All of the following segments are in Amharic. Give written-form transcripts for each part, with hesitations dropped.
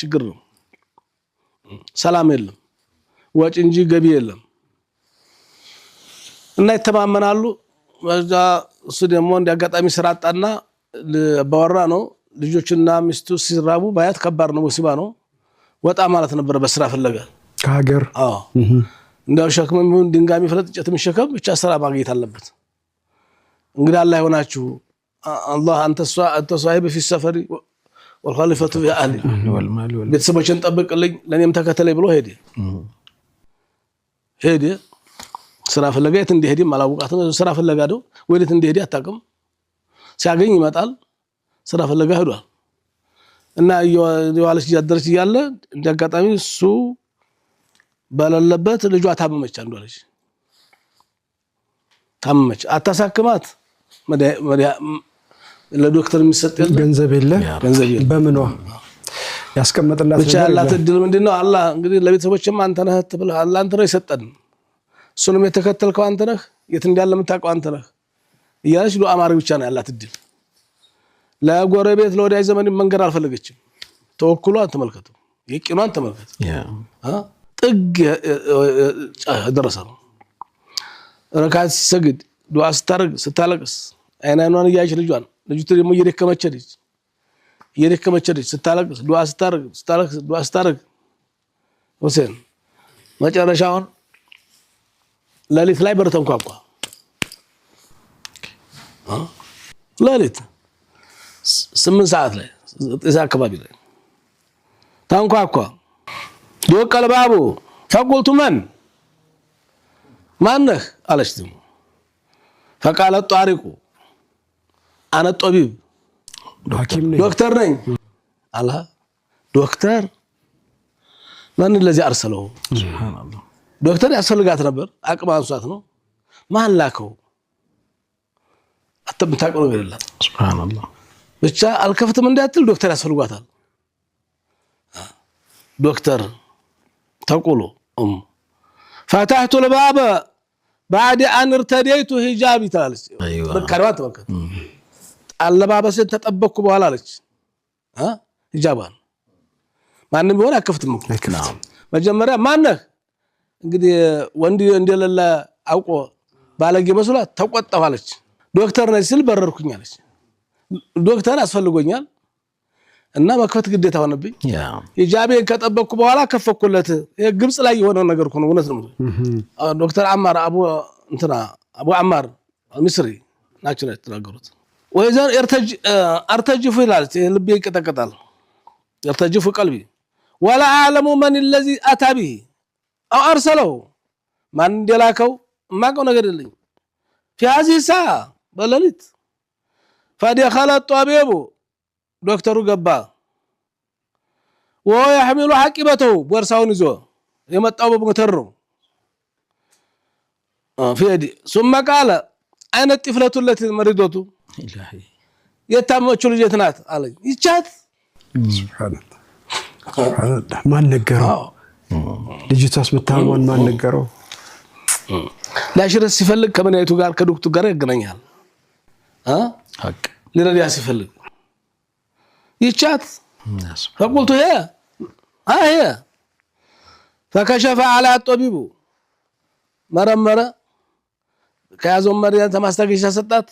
ችግር ነው ሰላም የለም ወጭ እንጂ ገቢ የለም እና ይተማመናሉ ወዛ እሱ ደግሞ እንዲያጋጣሚ ስራ አጣና ባወራ ነው ልጆችና ሚስቱ ሲራቡ ባያት ከባድ ነው ሙሲባ ነው ወጣ ማለት ነበር በስራ ፈለገ ከሀገር እንዳው ሸክም ምን ድንጋሚ ፍለጥጨት ምሸከም ብቻ ስራ ማግኘት አለበት እንግዲህ አላህ ይሆናችሁ الله انت صاحب في السفر والخليفه في اهلي والمال ቤተሰቦችን ጠብቅልኝ ለኔም ተከተለኝ ብሎ ሄደ ስራ ፈለገ የት እንደሄደ ማላውቃት ስራ ፈለጋ ነው ወዴት እንደሄደ አጣቀም ሲያገኝ ይመጣል ስራ ፈለጋ ሄዷል እና የዋለች ያደረች ይያለ እንዲያጋጣሚ እሱ ባለለበት ልጇ ታመመች አንዷለች ታመመች አታሳክማት ለዶክተር የሚሰጥ ገንዘብ የለ በመኗ ያስቀመጥላት ብቻ ያላት እድል ምንድነው አላህ እንግዲህ ለቤተሰቦችም አንተ ነህ ተብለ አላህ አንተ ነው የሰጠን እሱንም የተከተልከው አንተ ነህ የት እንዳለ የምታውቀው አንተ ነህ እያለች ዱዓ ማድረግ ብቻ ነው ያላት እድል ለጎረቤት ለወዳጅ ዘመን መንገር አልፈለገችም ተወክሏን ተመልከቱ የቂኗን ተመልከቱ ጥግ ደረሰ ረካት ሲሰግድ ዱዓ ስታረግ ስታለቅስ አይናኗን ያያች ልጇን ልጅቱ ደግሞ እየደከመች ስታለቅስ ዱዓ ስታረግ ሁሴን መጨረሻውን ለሊት ላይ በር ተንኳኳ ለሊት 8 ሰዓት ላይ እዛ አካባቢ ላይ ተንኳኳ دوق الباب فقلت من ነህ አለች ደግሞ فقال الطارق انا الطبيب دكتور ነኝ አላ ዶክተር ማን ለዚህ አርሰለው ሱብሃንአላህ ዶክተር ያስፈልጋት ነበር አቅም አንሷት ነው ማን ላከው አተምታቀው ነገር የለም ሱብሃንአላህ ብቻ አልከፍትም እንዳትል ዶክተር ያስፈልጋታል دكتور تقولوا فتحت الباب بعد ان ارتديت حجابي تالس ايوه بكرات وقت አለባበስን ተጠበቅኩ በኋላ አለች حجابان ማንንም ቢሆን አከፍትም ነው መጀመሪያ ማነህ እንግዲህ ወንድ እንደሌለ አውቆ ባለጌ መስሏት ተቆጣዋለች ዶክተር ነኝ ሲል በረርኩኝ አለች ዶክተር አስፈልጎኛል እና መከፈት ግዴታ ሆነብኝ ሂጃቤን ከጠበቅኩ በኋላ ከፈኩለት ግብጽ ላይ የሆነ ነገር ሆነ እውነት ነው ዶክተር አማር አቡ አማር ምስሪ ናቸው ተናገሩት ወይዘር ارتجف ይላል ልቤ ይቀጠቀጣል ارتجف قلبي ولا اعلم من الذي اتى به او ارسله ማን እንደላከው ማቀው ነገር የለኝ في هذه الساعه በለሊት فدخل الطبيب ዶክተሩ ገባ ويحمل حقيبته ቦርሳውን ይዞ የመጣው በሞተር ነው فيدي ثم قال اين الطفله التي مريضه الهي የታመመችው ልጅ ናት አለኝ ይቻት ሱብሃንአላህ ማን ነገረው ልጅቷስ መታመሟን ማን ነገረው ላሽረስ ሲፈልግ ከመናይቱ ጋር ከዶክተሩ ጋር ያገናኛል ሀቅ ለረዲያ ሲፈልግ ይቻት فقلت هي فكشف على الطبيب مرمره كيازو مريان ተማስተገሻ ሰጣት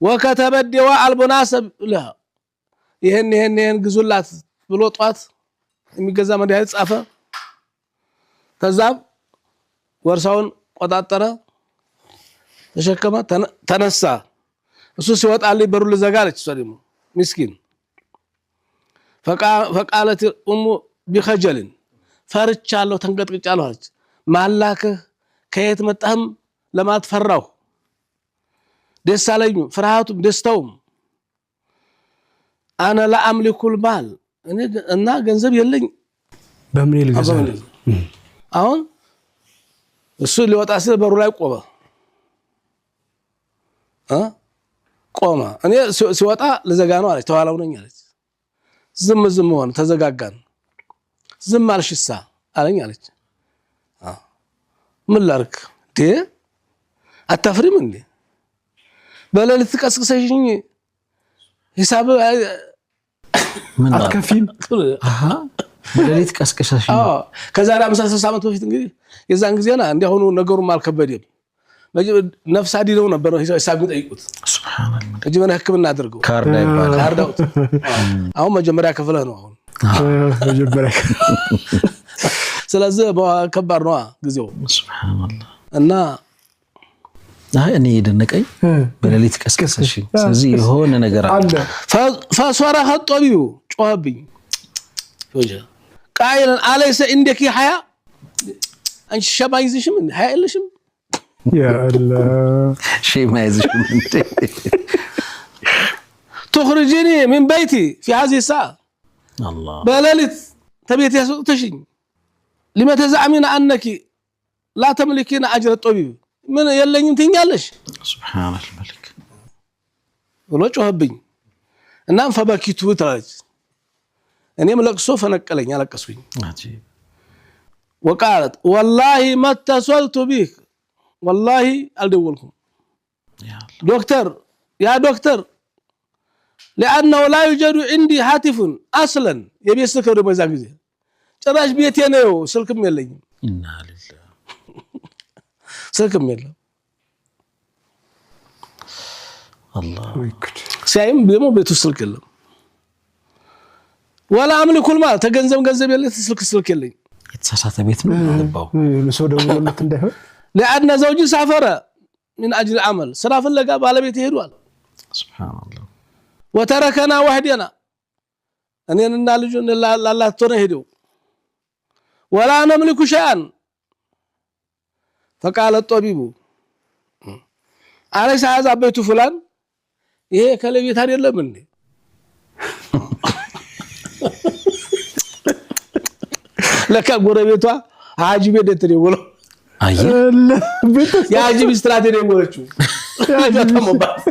وكتب الدواء المناسب لها ይሄን ግዙላት ብሎ ጧት የሚገዛ መድኃኒት ጻፈ ተዛብ ወርሳውን ቆጣጠረ ተሸከመ ተነሳ እሱ ሲወጣልኝ በሩ ለዘጋለች ሰሪሙ ምስኪን فقالت ام بخجل فرቻለሁ ተንቀጥቅጫለሁ አለች ማላከ ከየት መጣህም ለማትፈራው ደሳለኝ ፍራሃቱ ደስታው انا لا املك المال እና ገንዘብ የለኝ በምን ይልገዛ አሁን እሱ ሊወጣ ሲል በሩ ላይ ቆመ እኔ ሲወጣ ለዘጋ ነው አለች ተዋላው ነኝ አለች ዝም ሆነ ተዘጋጋን ዝም አልሽሳ አለኝ አለች ምን ላርክ አታፍሪም እንዴ በለሊት ቀስቅሰሽኝ ሂሳብ ምን አትከፊም በሌሊት ቀስቀሻሽ ከዛሬ 50 ዓመት በፊት እንግዲህ የዛን ጊዜና እንዲያውኑ ነገሩም አልከበደም ነፍስ አዲነው ነበር ሂሳብ ጠይቁት ሱብሃንአላህ ከጅመና ህክምና አድርገው ካርዳ ይባላል ካርዳውት አሁን መጀመሪያ ከፍለህ ነው አሁን መጀመሪያ ስለዚህ ከባድ ነው ጊዜው ሱብሃንአላህ እና እኔ የደነቀኝ በሌሊት ቀስቀሻሽ ስለዚህ የሆነ ነገር አለ فصرخ الطبيب ጮህብኝ قائلا أليس عندك حياء አንቺ ሸባይዝሽም حياء የለሽም يا الله شيء ما يزشم انت تخرجيني من بيتي في هذه الساعة الله بلالت تبيت يسوقتشين لما تزعمين أنك لا تملكين أجر الطبيب من يلين تنجالش سبحان الملك ولو جوابين النام فبكيت وتراج أنا ملقصو فنقلني على قصوين عجيب وقالت والله ما اتصلت بك والله ألدولكم دكتور يا دكتور لأنه لا يوجد عندي هاتف أصلا يبي يسكر بمزاج زي تراش بيتي أنا سلكم يلي إنا لله سلكم يلا الله سايم بيمو بيتو سلك يلا ولا أملك كل مال تجنزم جنزم يلي تسلك سلك يلي يتساسات بيت ነው ልባው ለሶዶ ወለት እንዳይሆን لأن زوجي سافر من أجل العمل سرا فلقا بالبيت يهدوال سبحان الله وتركنا وحدنا أننا لجون لا تنهدو ولا نملك شيئا فقال الطبيب أليس هذا بيت فلان ይሄ ከለቤት አይደለም እንዴ ለካ ጎረቤቷ ሀጂ ቤት ተደውለው አየለ የሀጂ ቢስትራት ደወለችው ያተመባት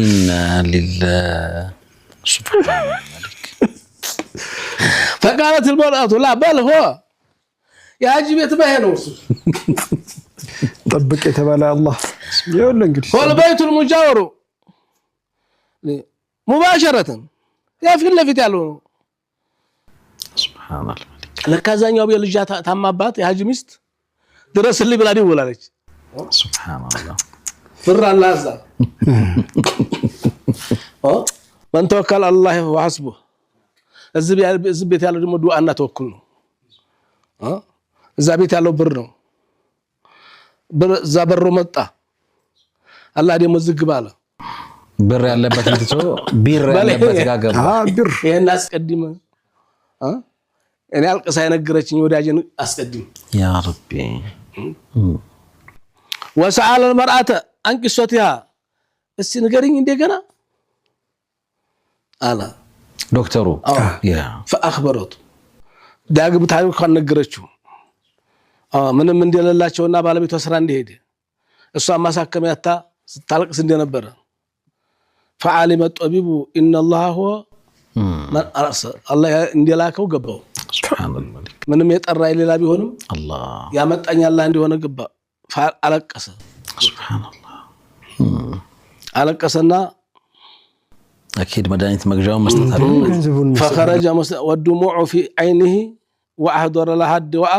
إنا لله سبحان الملك فقالت المرأة لا بل هو የሀጂ ቤት ባይነው طبق የተባለ አላህ ይወል እንግዲህ هو بيت المجاور مباشرة ያፊት ለፊት ያለው سبحان الملك ለካዛኛው በልጅ ታማባት የሀጂ ሚስት ድረስልኝ ብላ ደወላለች سبحان الله ፍራን ላዛ من توكل على الله وحسبه እዚህ ቤት ያለው ደግሞ ዱዓና ተወኩል ነው እዛ ቤት ያለው ብር ነው እዛ በሩ መጣ አላህ ደግሞ ዝግብ አለ ብር ያለበት እንትቶ ቢር ያለበት ጋገባ ብር ይሄን አስቀድም እኔ አልቀሳ የነገረችኝ ወዳጅን አስቀድም يا ربي وسأل المرأة عن قصتها እስቲ ንገሪኝ እንደገና አላ ዶክተሩ ያ فأخبرت ዳግም ታሪኳን ነገረችው ምንም እንደሌላቸውና ባለቤቷ ስራ እንደሄደ እሷ ማሳከሚያታ ስታለቅስ እንደነበረ فعلم الطبيب ان الله هو من ارسل الله እንደላከው ገባው سبحان الملك ምንም የጠራ ሌላ ቢሆንም الله ያመጣኝ አላህ እንደሆነ ገባ አለቀሰ سبحان الله አለቀሰና اكيد مدانيت مغجاو مسطت فخرج والدموع في عينه واحضر لها الدواء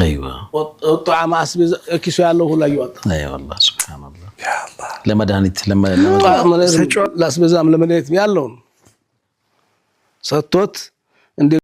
ايوه والطعام اسبز كيسو ያለው ሁሉ ይወጣ اي والله سبحان الله يا الله ለመድኃኒት ላስበዛም ለመድኃኒት ያለው ሰጥቶት